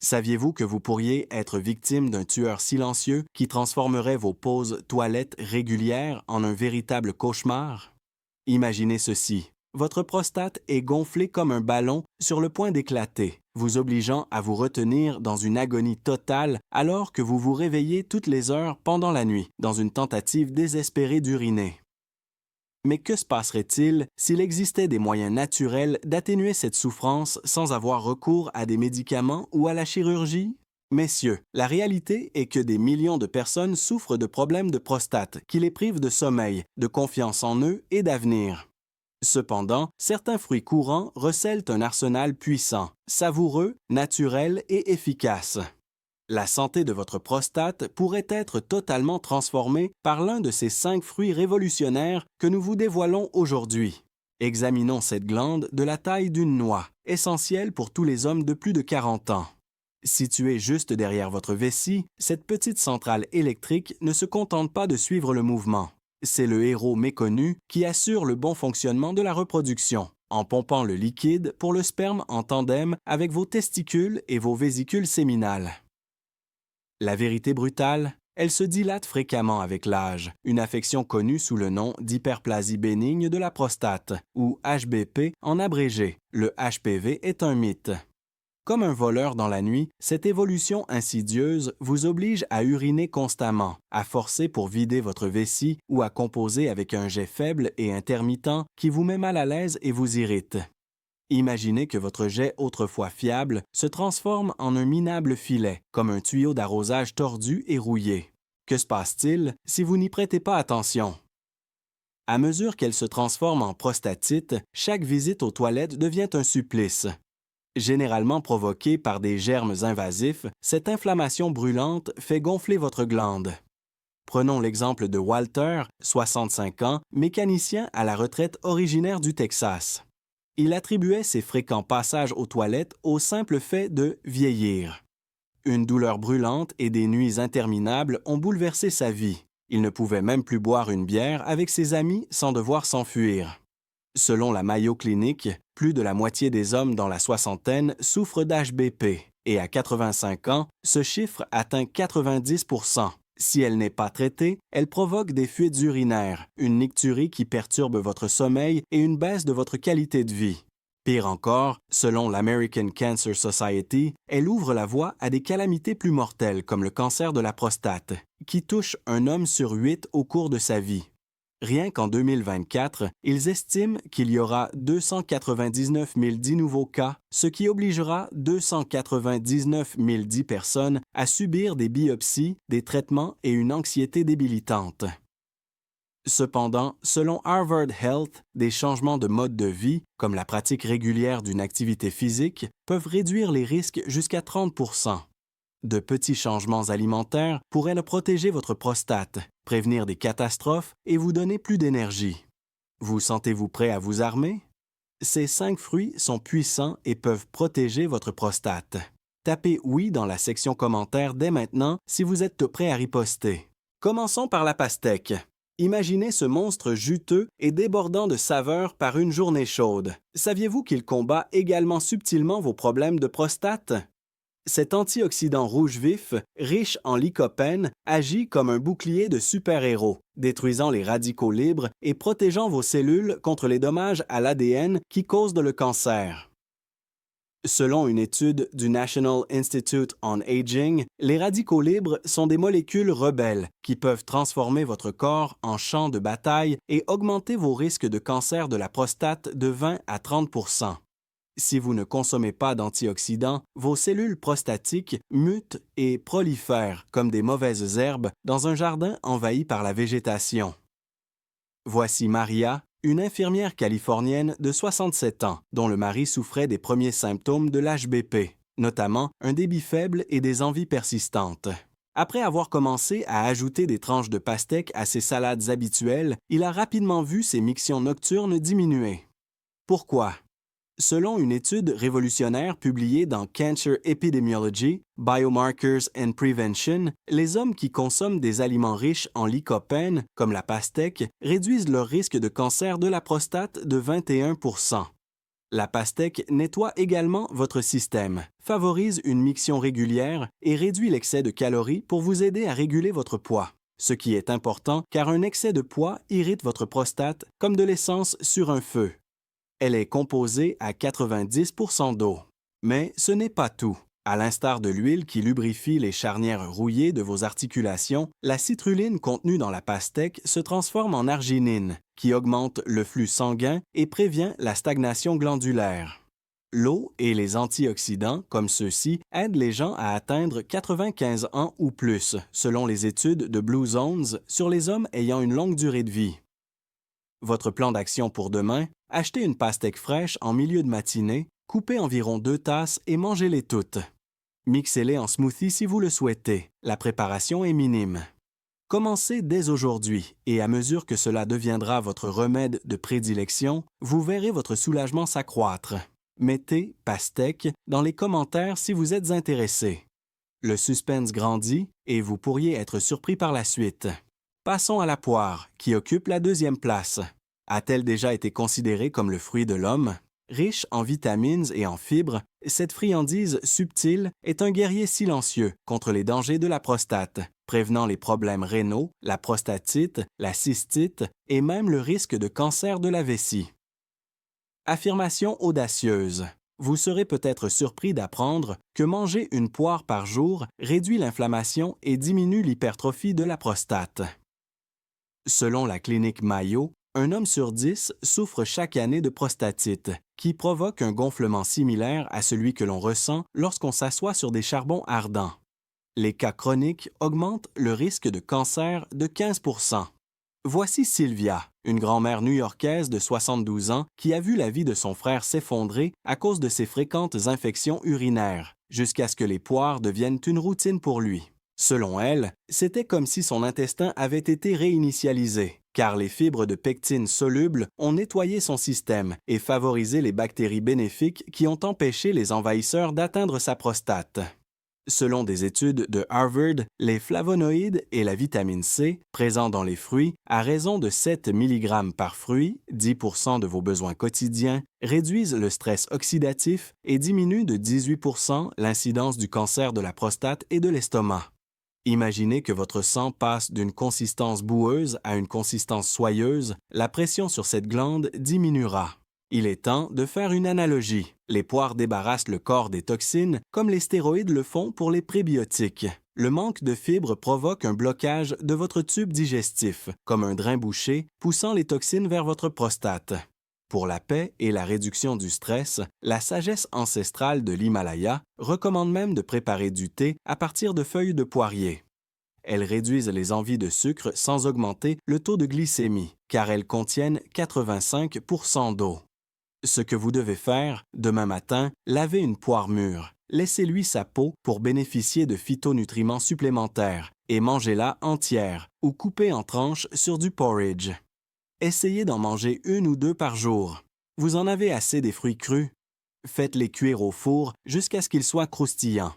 Saviez-vous que vous pourriez être victime d'un tueur silencieux qui transformerait vos pauses toilettes régulières en un véritable cauchemar? Imaginez ceci. Votre prostate est gonflée comme un ballon sur le point d'éclater, vous obligeant à vous retenir dans une agonie totale alors que vous vous réveillez toutes les heures pendant la nuit, dans une tentative désespérée d'uriner. Mais que se passerait-il s'il existait des moyens naturels d'atténuer cette souffrance sans avoir recours à des médicaments ou à la chirurgie? Messieurs, la réalité est que des millions de personnes souffrent de problèmes de prostate qui les privent de sommeil, de confiance en eux et d'avenir. Cependant, certains fruits courants recèlent un arsenal puissant, savoureux, naturel et efficace. La santé de votre prostate pourrait être totalement transformée par l'un de ces 5 fruits révolutionnaires que nous vous dévoilons aujourd'hui. Examinons cette glande de la taille d'une noix, essentielle pour tous les hommes de plus de 40 ans. Située juste derrière votre vessie, cette petite centrale électrique ne se contente pas de suivre le mouvement. C'est le héros méconnu qui assure le bon fonctionnement de la reproduction, en pompant le liquide pour le sperme en tandem avec vos testicules et vos vésicules séminales. La vérité brutale, elle se dilate fréquemment avec l'âge, une affection connue sous le nom d'hyperplasie bénigne de la prostate, ou HBP en abrégé. Le HPV est un mythe. Comme un voleur dans la nuit, cette évolution insidieuse vous oblige à uriner constamment, à forcer pour vider votre vessie ou à composer avec un jet faible et intermittent qui vous met mal à l'aise et vous irrite. Imaginez que votre jet autrefois fiable se transforme en un minable filet, comme un tuyau d'arrosage tordu et rouillé. Que se passe-t-il si vous n'y prêtez pas attention? À mesure qu'elle se transforme en prostatite, chaque visite aux toilettes devient un supplice. Généralement provoquée par des germes invasifs, cette inflammation brûlante fait gonfler votre glande. Prenons l'exemple de Walter, 65 ans, mécanicien à la retraite originaire du Texas. Il attribuait ses fréquents passages aux toilettes au simple fait de vieillir. Une douleur brûlante et des nuits interminables ont bouleversé sa vie. Il ne pouvait même plus boire une bière avec ses amis sans devoir s'enfuir. Selon la Mayo Clinic, plus de la moitié des hommes dans la soixantaine souffrent d'HBP et à 85 ans, ce chiffre atteint 90%. Si elle n'est pas traitée, elle provoque des fuites urinaires, une nicturie qui perturbe votre sommeil et une baisse de votre qualité de vie. Pire encore, selon l'American Cancer Society, elle ouvre la voie à des calamités plus mortelles comme le cancer de la prostate, qui touche un homme sur 8 au cours de sa vie. Rien qu'en 2024, ils estiment qu'il y aura 299 010 nouveaux cas, ce qui obligera 299 010 personnes à subir des biopsies, des traitements et une anxiété débilitante. Cependant, selon Harvard Health, des changements de mode de vie, comme la pratique régulière d'une activité physique, peuvent réduire les risques jusqu'à 30%. De petits changements alimentaires pourraient le protéger votre prostate, prévenir des catastrophes et vous donner plus d'énergie. Vous sentez-vous prêt à vous armer? Ces 5 fruits sont puissants et peuvent protéger votre prostate. Tapez oui dans la section commentaires dès maintenant si vous êtes prêt à riposter. Commençons par la pastèque. Imaginez ce monstre juteux et débordant de saveurs par une journée chaude. Saviez-vous qu'il combat également subtilement vos problèmes de prostate? Cet antioxydant rouge vif, riche en lycopène, agit comme un bouclier de super-héros, détruisant les radicaux libres et protégeant vos cellules contre les dommages à l'ADN qui causent le cancer. Selon une étude du National Institute on Aging, les radicaux libres sont des molécules rebelles qui peuvent transformer votre corps en champ de bataille et augmenter vos risques de cancer de la prostate de 20 à 30%. Si vous ne consommez pas d'antioxydants, vos cellules prostatiques mutent et prolifèrent comme des mauvaises herbes dans un jardin envahi par la végétation. Voici Maria, une infirmière californienne de 67 ans, dont le mari souffrait des premiers symptômes de l'HBP, notamment un débit faible et des envies persistantes. Après avoir commencé à ajouter des tranches de pastèque à ses salades habituelles, il a rapidement vu ses mictions nocturnes diminuer. Pourquoi? Selon une étude révolutionnaire publiée dans Cancer Epidemiology, Biomarkers and Prevention, les hommes qui consomment des aliments riches en lycopène, comme la pastèque, réduisent leur risque de cancer de la prostate de 21%. La pastèque nettoie également votre système, favorise une miction régulière et réduit l'excès de calories pour vous aider à réguler votre poids. Ce qui est important car un excès de poids irrite votre prostate comme de l'essence sur un feu. Elle est composée à 90% d'eau. Mais ce n'est pas tout. À l'instar de l'huile qui lubrifie les charnières rouillées de vos articulations, la citrulline contenue dans la pastèque se transforme en arginine, qui augmente le flux sanguin et prévient la stagnation glandulaire. L'eau et les antioxydants, comme ceux-ci, aident les gens à atteindre 95 ans ou plus, selon les études de Blue Zones sur les hommes ayant une longue durée de vie. Votre plan d'action pour demain, achetez une pastèque fraîche en milieu de matinée, coupez environ 2 tasses et mangez-les toutes. Mixez-les en smoothie si vous le souhaitez. La préparation est minime. Commencez dès aujourd'hui et à mesure que cela deviendra votre remède de prédilection, vous verrez votre soulagement s'accroître. Mettez « pastèque » dans les commentaires si vous êtes intéressé. Le suspense grandit et vous pourriez être surpris par la suite. Passons à la poire, qui occupe la 2e place. A-t-elle déjà été considérée comme le fruit de l'homme? Riche en vitamines et en fibres, cette friandise subtile est un guerrier silencieux contre les dangers de la prostate, prévenant les problèmes rénaux, la prostatite, la cystite et même le risque de cancer de la vessie. Affirmation audacieuse. Vous serez peut-être surpris d'apprendre que manger une poire par jour réduit l'inflammation et diminue l'hypertrophie de la prostate. Selon la clinique Mayo, un homme sur 10 souffre chaque année de prostatite, qui provoque un gonflement similaire à celui que l'on ressent lorsqu'on s'assoit sur des charbons ardents. Les cas chroniques augmentent le risque de cancer de 15%. Voici Sylvia, une grand-mère new-yorkaise de 72 ans qui a vu la vie de son frère s'effondrer à cause de ses fréquentes infections urinaires, jusqu'à ce que les poires deviennent une routine pour lui. Selon elle, c'était comme si son intestin avait été réinitialisé, car les fibres de pectine solubles ont nettoyé son système et favorisé les bactéries bénéfiques qui ont empêché les envahisseurs d'atteindre sa prostate. Selon des études de Harvard, les flavonoïdes et la vitamine C, présents dans les fruits, à raison de 7 mg par fruit, 10% de vos besoins quotidiens, réduisent le stress oxydatif et diminuent de 18% l'incidence du cancer de la prostate et de l'estomac. Imaginez que votre sang passe d'une consistance boueuse à une consistance soyeuse, la pression sur cette glande diminuera. Il est temps de faire une analogie. Les poires débarrassent le corps des toxines comme les stéroïdes le font pour les prébiotiques. Le manque de fibres provoque un blocage de votre tube digestif, comme un drain bouché, poussant les toxines vers votre prostate. Pour la paix et la réduction du stress, la sagesse ancestrale de l'Himalaya recommande même de préparer du thé à partir de feuilles de poirier. Elles réduisent les envies de sucre sans augmenter le taux de glycémie, car elles contiennent 85% d'eau. Ce que vous devez faire, demain matin, lavez une poire mûre, laissez-lui sa peau pour bénéficier de phytonutriments supplémentaires et mangez-la entière ou coupée en tranches sur du porridge. Essayez d'en manger 1 ou 2 par jour. Vous en avez assez des fruits crus? Faites-les cuire au four jusqu'à ce qu'ils soient croustillants.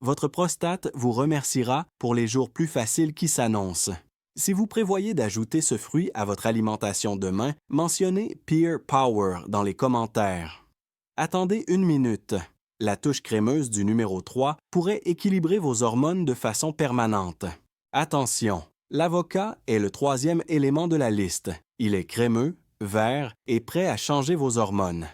Votre prostate vous remerciera pour les jours plus faciles qui s'annoncent. Si vous prévoyez d'ajouter ce fruit à votre alimentation demain, mentionnez Pear Power dans les commentaires. Attendez 1 minute. La touche crémeuse du numéro 3 pourrait équilibrer vos hormones de façon permanente. Attention, l'avocat est le 3e élément de la liste. Il est crémeux, vert et prêt à changer vos hormones.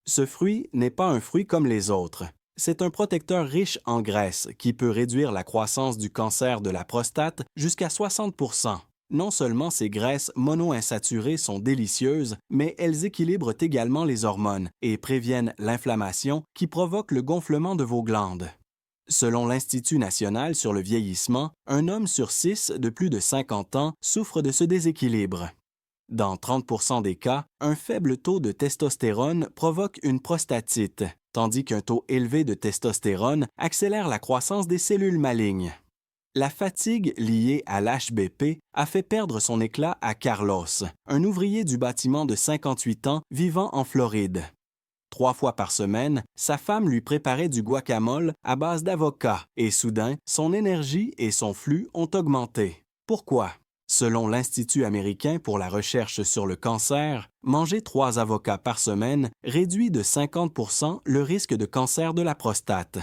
Ce fruit n'est pas un fruit comme les autres. C'est un protecteur riche en graisse qui peut réduire la croissance du cancer de la prostate jusqu'à 60%. Non seulement ces graisses monoinsaturées sont délicieuses, mais elles équilibrent également les hormones et préviennent l'inflammation qui provoque le gonflement de vos glandes. Selon l'Institut national sur le vieillissement, un homme sur 6 de plus de 50 ans souffre de ce déséquilibre. Dans 30% des cas, un faible taux de testostérone provoque une prostatite, tandis qu'un taux élevé de testostérone accélère la croissance des cellules malignes. La fatigue liée à l'HBP a fait perdre son éclat à Carlos, un ouvrier du bâtiment de 58 ans vivant en Floride. 3 fois par semaine, sa femme lui préparait du guacamole à base d'avocat et soudain, son énergie et son flux ont augmenté. Pourquoi? Selon l'Institut américain pour la recherche sur le cancer, manger 3 avocats par semaine réduit de 50% le risque de cancer de la prostate.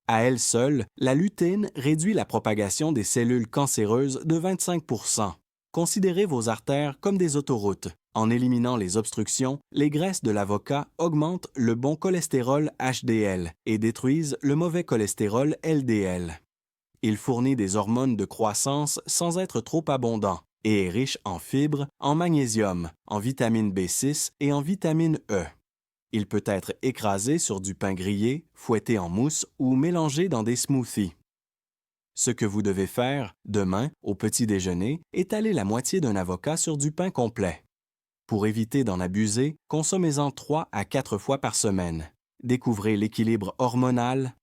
À elle seule, la lutéine réduit la propagation des cellules cancéreuses de 25%. Considérez vos artères comme des autoroutes. En éliminant les obstructions, les graisses de l'avocat augmentent le bon cholestérol HDL et détruisent le mauvais cholestérol LDL. Il fournit des hormones de croissance sans être trop abondant et est riche en fibres, en magnésium, en vitamine B6 et en vitamine E. Il peut être écrasé sur du pain grillé, fouetté en mousse ou mélangé dans des smoothies. Ce que vous devez faire, demain, au petit déjeuner, étaler la moitié d'un avocat sur du pain complet. Pour éviter d'en abuser, consommez-en 3 à 4 fois par semaine. Découvrez l'équilibre hormonal.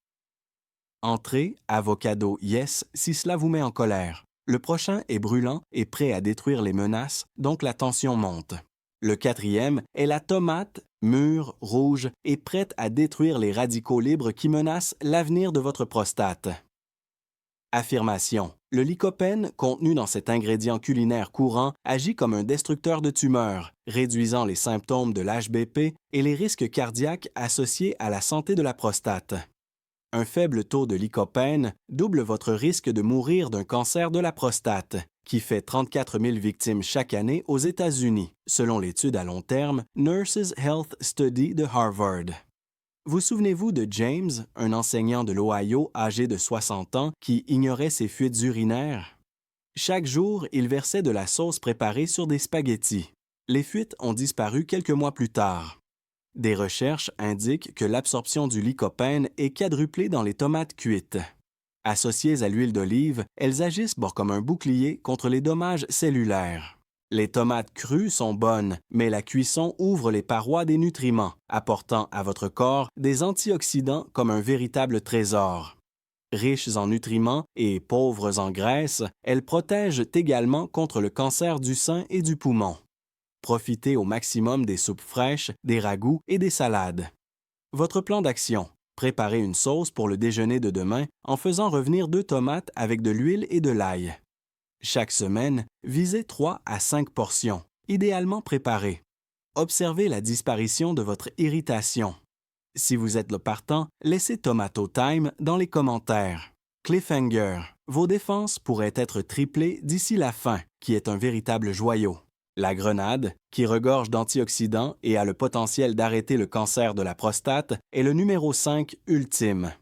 Entrée, avocado yes si cela vous met en colère. Le prochain est brûlant et prêt à détruire les menaces, donc la tension monte. Le 4e est la tomate, mûre, rouge et prête à détruire les radicaux libres qui menacent l'avenir de votre prostate. Affirmation. Le lycopène, contenu dans cet ingrédient culinaire courant, agit comme un destructeur de tumeurs, réduisant les symptômes de l'HBP et les risques cardiaques associés à la santé de la prostate. Un faible taux de lycopène double votre risque de mourir d'un cancer de la prostate, qui fait 34 000 victimes chaque année aux États-Unis, selon l'étude à long terme Nurses Health Study de Harvard. Vous souvenez-vous de James, un enseignant de l'Ohio âgé de 60 ans qui ignorait ses fuites urinaires? Chaque jour, il versait de la sauce préparée sur des spaghettis. Les fuites ont disparu quelques mois plus tard. Des recherches indiquent que l'absorption du lycopène est quadruplée dans les tomates cuites. Associées à l'huile d'olive, elles agissent comme un bouclier contre les dommages cellulaires. Les tomates crues sont bonnes, mais la cuisson ouvre les parois des nutriments, apportant à votre corps des antioxydants comme un véritable trésor. Riches en nutriments et pauvres en graisse, elles protègent également contre le cancer du sein et du poumon. Profitez au maximum des soupes fraîches, des ragoûts et des salades. Votre plan d'action. Préparez une sauce pour le déjeuner de demain en faisant revenir 2 tomates avec de l'huile et de l'ail. Chaque semaine, visez 3 à 5 portions, idéalement préparées. Observez la disparition de votre irritation. Si vous êtes le partant, laissez Tomato Time dans les commentaires. Cliffhanger. Vos défenses pourraient être triplées d'ici la fin, qui est un véritable joyau. La grenade, qui regorge d'antioxydants et a le potentiel d'arrêter le cancer de la prostate, est le numéro 5 ultime.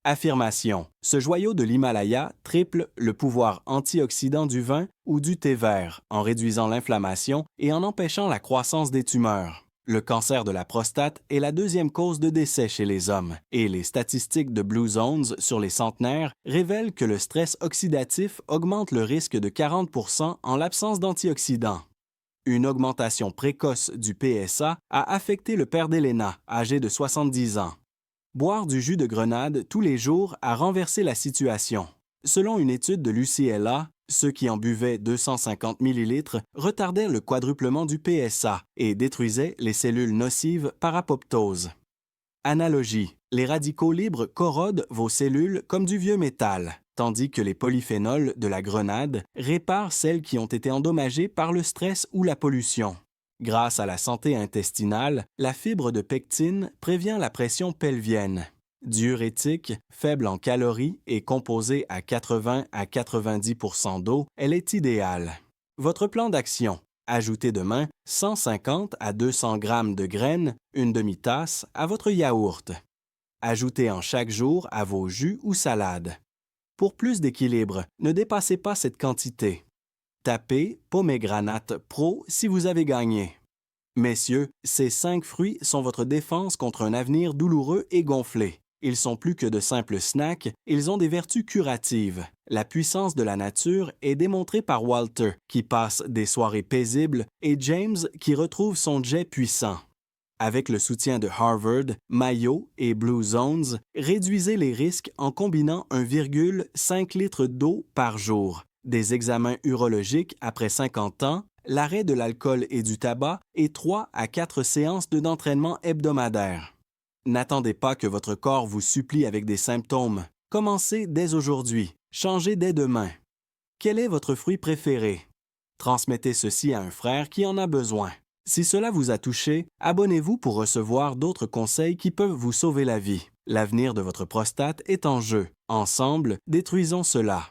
Affirmation. Ce joyau de l'Himalaya triple le pouvoir antioxydant du vin ou du thé vert en réduisant l'inflammation et en empêchant la croissance des tumeurs. Le cancer de la prostate est la 2e cause de décès chez les hommes et les statistiques de Blue Zones sur les centenaires révèlent que le stress oxydatif augmente le risque de 40% en l'absence d'antioxydants. Une augmentation précoce du PSA a affecté le père d'Elena, âgé de 70 ans. Boire du jus de grenade tous les jours a renversé la situation. Selon une étude de l'UCLA, ceux qui en buvaient 250 ml retardaient le quadruplement du PSA et détruisaient les cellules nocives par apoptose. Analogie. Les radicaux libres corrodent vos cellules comme du vieux métal, tandis que les polyphénols de la grenade réparent celles qui ont été endommagées par le stress ou la pollution. Grâce à la santé intestinale, la fibre de pectine prévient la pression pelvienne. Diurétique, faible en calories et composée à 80 à 90% d'eau, elle est idéale. Votre plan d'action. Ajoutez demain 150 à 200 g de graines, une demi-tasse, à votre yaourt. Ajoutez-en chaque jour à vos jus ou salades. Pour plus d'équilibre, ne dépassez pas cette quantité. Tapez Pomegranate Pro si vous avez gagné. Messieurs, ces 5 fruits sont votre défense contre un avenir douloureux et gonflé. Ils sont plus que de simples snacks, ils ont des vertus curatives. La puissance de la nature est démontrée par Walter, qui passe des soirées paisibles, et James, qui retrouve son jet puissant. Avec le soutien de Harvard, Mayo et Blue Zones, réduisez les risques en combinant 1,5 litre d'eau par jour, des examens urologiques après 50 ans, l'arrêt de l'alcool et du tabac et 3 à 4 séances d'entraînement hebdomadaires. N'attendez pas que votre corps vous supplie avec des symptômes. Commencez dès aujourd'hui. Changez dès demain. Quel est votre fruit préféré? Transmettez ceci à un frère qui en a besoin. Si cela vous a touché, abonnez-vous pour recevoir d'autres conseils qui peuvent vous sauver la vie. L'avenir de votre prostate est en jeu. Ensemble, détruisons cela.